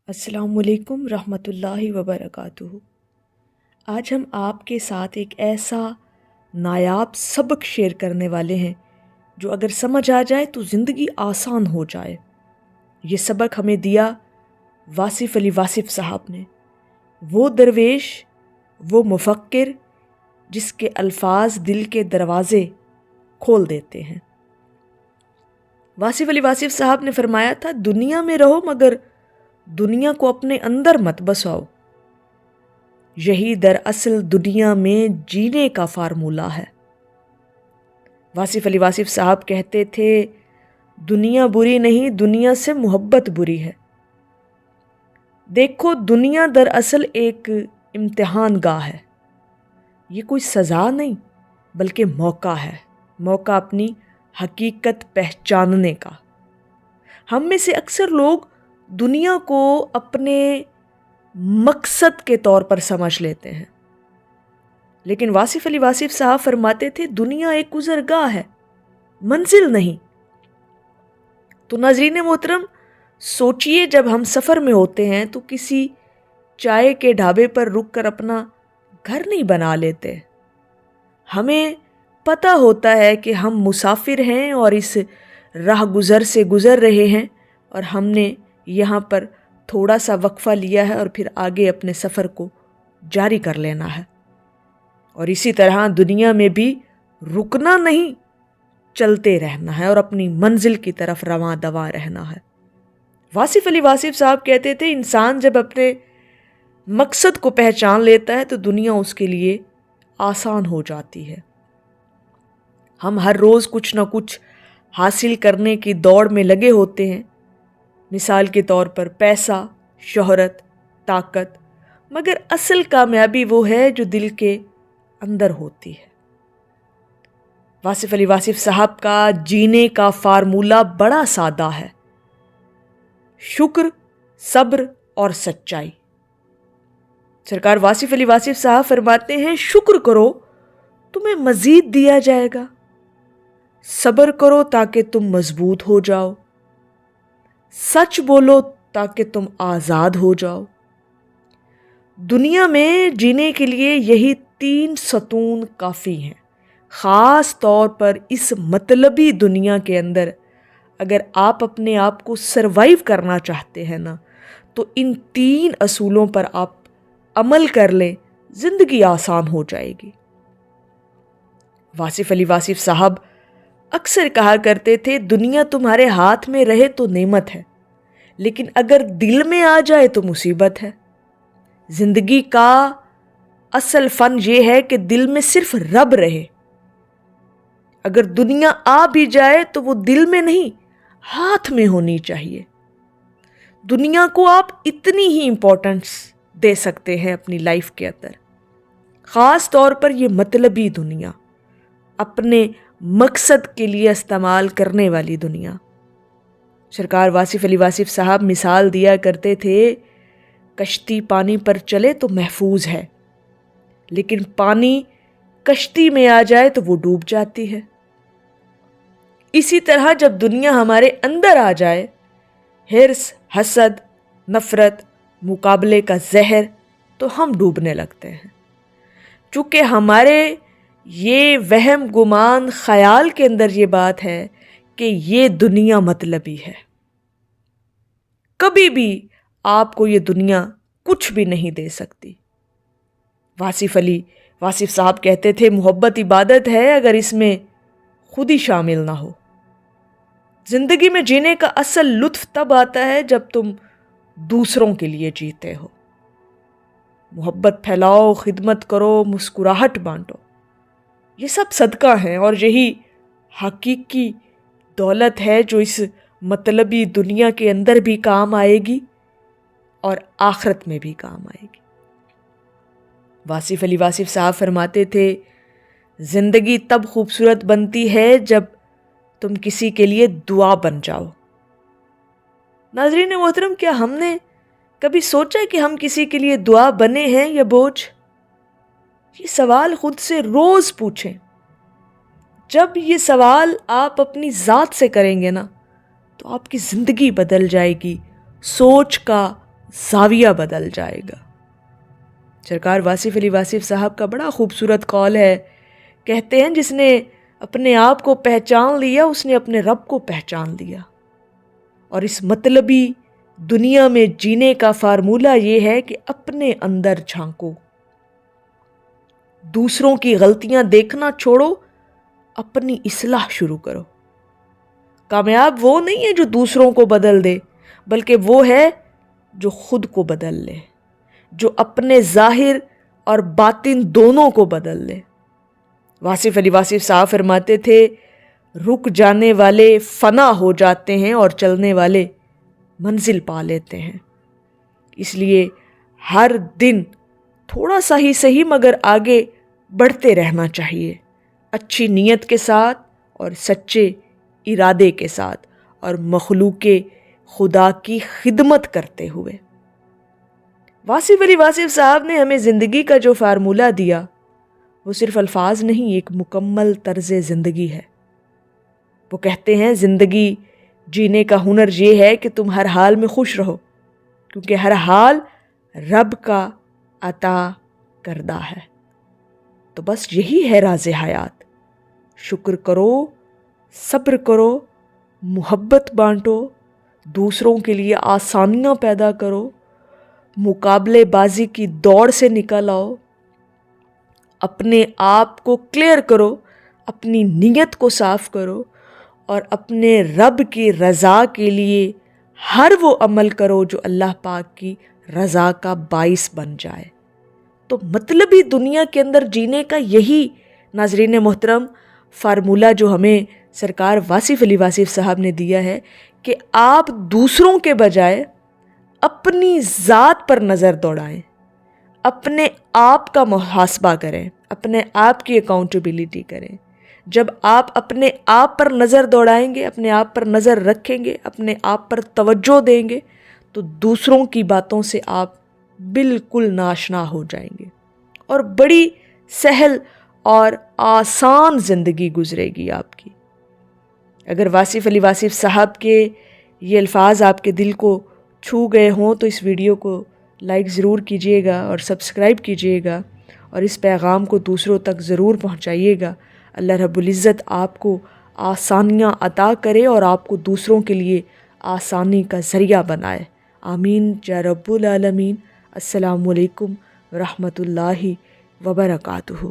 السلام علیکم رحمۃ اللہ وبرکاتہ۔ آج ہم آپ کے ساتھ ایک ایسا نایاب سبق شیئر کرنے والے ہیں جو اگر سمجھ آ جائے تو زندگی آسان ہو جائے۔ یہ سبق ہمیں دیا واصف علی واصف صاحب نے، وہ درویش، وہ مفکر جس کے الفاظ دل کے دروازے کھول دیتے ہیں۔ واصف علی واصف صاحب نے فرمایا تھا، دنیا میں رہو مگر دنیا کو اپنے اندر مت بساؤ، یہی دراصل دنیا میں جینے کا فارمولہ ہے۔ واصف علی واصف صاحب کہتے تھے، دنیا بری نہیں، دنیا سے محبت بری ہے۔ دیکھو، دنیا دراصل ایک امتحان گاہ ہے، یہ کوئی سزا نہیں بلکہ موقع ہے، موقع اپنی حقیقت پہچاننے کا۔ ہم میں سے اکثر لوگ دنیا کو اپنے مقصد کے طور پر سمجھ لیتے ہیں، لیکن واصف علی واصف صاحب فرماتے تھے، دنیا ایک گزرگاہ ہے، منزل نہیں۔ تو ناظرین محترم، سوچئے جب ہم سفر میں ہوتے ہیں تو کسی چائے کے ڈھابے پر رک کر اپنا گھر نہیں بنا لیتے۔ ہمیں پتہ ہوتا ہے کہ ہم مسافر ہیں اور اس راہ گزر سے گزر رہے ہیں، اور ہم نے یہاں پر تھوڑا سا وقفہ لیا ہے اور پھر آگے اپنے سفر کو جاری کر لینا ہے۔ اور اسی طرح دنیا میں بھی رکنا نہیں، چلتے رہنا ہے اور اپنی منزل کی طرف رواں دواں رہنا ہے۔ واصف علی واصف صاحب کہتے تھے، انسان جب اپنے مقصد کو پہچان لیتا ہے تو دنیا اس کے لیے آسان ہو جاتی ہے۔ ہم ہر روز کچھ نہ کچھ حاصل کرنے کی دوڑ میں لگے ہوتے ہیں، مثال کے طور پر پیسہ، شہرت، طاقت، مگر اصل کامیابی وہ ہے جو دل کے اندر ہوتی ہے۔ واصف علی واصف صاحب کا جینے کا فارمولہ بڑا سادہ ہے، شکر، صبر اور سچائی۔ سرکار واصف علی واصف صاحب فرماتے ہیں، شکر کرو تمہیں مزید دیا جائے گا، صبر کرو تاکہ تم مضبوط ہو جاؤ، سچ بولو تاکہ تم آزاد ہو جاؤ۔ دنیا میں جینے کے لیے یہی 3 ستون کافی ہیں، خاص طور پر اس مطلبی دنیا کے اندر اگر آپ اپنے آپ کو سروائیو کرنا چاہتے ہیں نا، تو ان 3 اصولوں پر آپ عمل کر لیں، زندگی آسان ہو جائے گی۔ واصف علی واصف صاحب اکثر کہا کرتے تھے، دنیا تمہارے ہاتھ میں رہے تو نعمت ہے، لیکن اگر دل میں آ جائے تو مصیبت ہے۔ زندگی کا اصل فن یہ ہے کہ دل میں صرف رب رہے۔ اگر دنیا آ بھی جائے تو وہ دل میں نہیں، ہاتھ میں ہونی چاہیے۔ دنیا کو آپ اتنی ہی امپورٹنس دے سکتے ہیں اپنی لائف کے اندر، خاص طور پر یہ مطلبی دنیا، اپنے مقصد کے لیے استعمال کرنے والی دنیا۔ سرکار واصف علی واصف صاحب مثال دیا کرتے تھے، کشتی پانی پر چلے تو محفوظ ہے، لیکن پانی کشتی میں آ جائے تو وہ ڈوب جاتی ہے۔ اسی طرح جب دنیا ہمارے اندر آ جائے، حرص، حسد، نفرت، مقابلے کا زہر، تو ہم ڈوبنے لگتے ہیں۔ چونکہ ہمارے یہ وہم گمان خیال کے اندر یہ بات ہے کہ یہ دنیا مطلبی ہے، کبھی بھی آپ کو یہ دنیا کچھ بھی نہیں دے سکتی۔ واصف علی واصف صاحب کہتے تھے، محبت عبادت ہے اگر اس میں خود ہی شامل نہ ہو۔ زندگی میں جینے کا اصل لطف تب آتا ہے جب تم دوسروں کے لیے جیتے ہو۔ محبت پھیلاؤ، خدمت کرو، مسکراہٹ بانٹو، یہ سب صدقہ ہیں، اور یہی حقیقی دولت ہے جو اس مطلبی دنیا کے اندر بھی کام آئے گی اور آخرت میں بھی کام آئے گی۔ واصف علی واصف صاحب فرماتے تھے، زندگی تب خوبصورت بنتی ہے جب تم کسی کے لیے دعا بن جاؤ۔ ناظرین محترم، کیا ہم نے کبھی سوچا کہ ہم کسی کے لیے دعا بنے ہیں یا بوجھ؟ یہ سوال خود سے روز پوچھیں۔ جب یہ سوال آپ اپنی ذات سے کریں گے نا، تو آپ کی زندگی بدل جائے گی، سوچ کا زاویہ بدل جائے گا۔ سرکار واصف علی واصف صاحب کا بڑا خوبصورت قول ہے، کہتے ہیں جس نے اپنے آپ کو پہچان لیا اس نے اپنے رب کو پہچان لیا۔ اور اس مطلبی دنیا میں جینے کا فارمولہ یہ ہے کہ اپنے اندر جھانکو، دوسروں کی غلطیاں دیکھنا چھوڑو، اپنی اصلاح شروع کرو۔ کامیاب وہ نہیں ہے جو دوسروں کو بدل دے، بلکہ وہ ہے جو خود کو بدل لے، جو اپنے ظاہر اور باطن دونوں کو بدل لے۔ واصف علی واصف صاحب فرماتے تھے، رک جانے والے فنا ہو جاتے ہیں اور چلنے والے منزل پا لیتے ہیں۔ اس لیے ہر دن تھوڑا سا ہی صحیح مگر آگے بڑھتے رہنا چاہیے، اچھی نیت کے ساتھ اور سچے ارادے کے ساتھ، اور مخلوق خدا کی خدمت کرتے ہوئے۔ واصف علی واصف صاحب نے ہمیں زندگی کا جو فارمولہ دیا وہ صرف الفاظ نہیں، ایک مکمل طرز زندگی ہے۔ وہ کہتے ہیں زندگی جینے کا ہنر یہ ہے کہ تم ہر حال میں خوش رہو، کیونکہ ہر حال رب کا عطا کردہ ہے۔ تو بس یہی ہے راز حیات۔ شکر کرو، صبر کرو، محبت بانٹو، دوسروں کے لیے آسانیاں پیدا کرو، مقابلے بازی کی دوڑ سے نکل آؤ، اپنے آپ کو کلیئر کرو، اپنی نیت کو صاف کرو، اور اپنے رب کی رضا کے لیے ہر وہ عمل کرو جو اللہ پاک کی رضا کا باعث بن جائے۔ تو مطلبی دنیا کے اندر جینے کا یہی ناظرین محترم فارمولہ جو ہمیں سرکار واصف علی واصف صاحب نے دیا ہے کہ آپ دوسروں کے بجائے اپنی ذات پر نظر دوڑائیں، اپنے آپ کا محاسبہ کریں، اپنے آپ کی اکاؤنٹیبلٹی کریں۔ جب آپ اپنے آپ پر نظر دوڑائیں گے، اپنے آپ پر نظر رکھیں گے، اپنے آپ پر توجہ دیں گے، تو دوسروں کی باتوں سے آپ بالکل ناشنا ہو جائیں گے اور بڑی سہل اور آسان زندگی گزرے گی آپ کی۔ اگر واصف علی واصف صاحب کے یہ الفاظ آپ کے دل کو چھو گئے ہوں تو اس ویڈیو کو لائک ضرور کیجیے گا اور سبسکرائب کیجیے گا، اور اس پیغام کو دوسروں تک ضرور پہنچائیے گا۔ اللہ رب العزت آپ کو آسانیاں عطا کرے اور آپ کو دوسروں کے لیے آسانی کا ذریعہ بنائے۔ آمین یا رب العالمین۔ السلام علیکم ورحمۃ اللہ وبرکاتہ۔